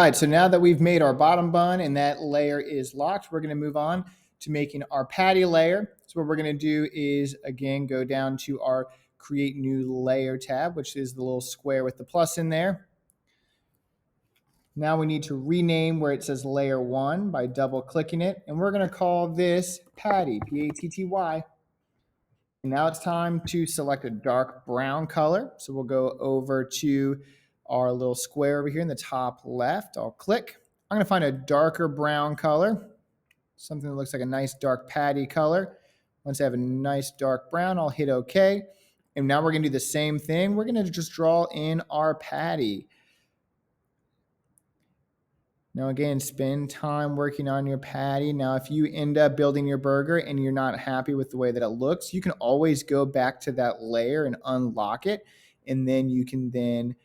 All right, so now that we've made our bottom bun and that layer is locked, we're going to move on to making our patty layer. So what we're going to do is, again, go down to our Create New Layer tab, which is the little square with the plus in there. Now we need to rename where it says Layer 1 by double-clicking it, and we're going to call this Patty, P-A-T-T-Y. Now it's time to select a dark brown color. So we'll go over to our little square over here in the top left. I'll click. I'm going to find a darker brown color, something that looks like a nice dark patty color. Once I have a nice dark brown, I'll hit OK. And now we're going to do the same thing. We're going to just draw in our patty. Now, again, spend time working on your patty. Now, if you end up building your burger and you're not happy with the way that it looks, you can always go back to that layer and unlock it. And then you can then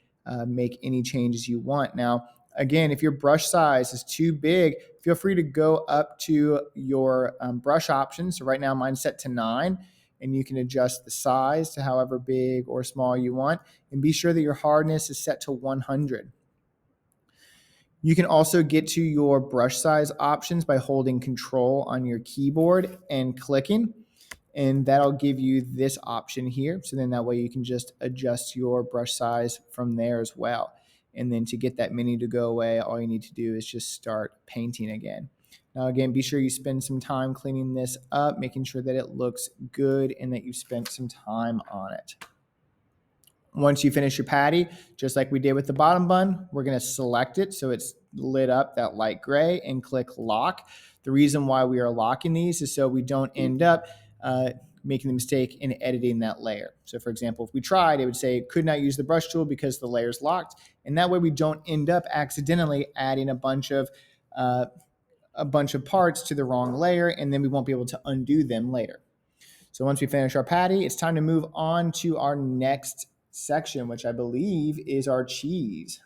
make any changes you want. Now, again, if your brush size is too big, feel free to go up to your brush options. So right now mine's set to 9. And you can adjust the size to however big or small you want. And be sure that your hardness is set to 100. You can also get to your brush size options by holding Control on your keyboard and clicking, and that'll give you this option here. So then that way you can just adjust your brush size from there as well. And then to get that menu to go away, all you need to do is just start painting again. Now, again, be sure you spend some time cleaning this up, making sure that it looks good and that you've spent some time on it. Once you finish your patty, just like we did with the bottom bun, we're going to select it so it's lit up that light gray and click lock. The reason why we are locking these is so we don't end up making the mistake in editing that layer. So for example, if we tried, it would say could not use the brush tool because the layer is locked. And that way we don't end up accidentally adding a bunch of parts to the wrong layer, and then we won't be able to undo them later. So once we finish our patty, it's time to move on to our next section, which I believe is our cheese.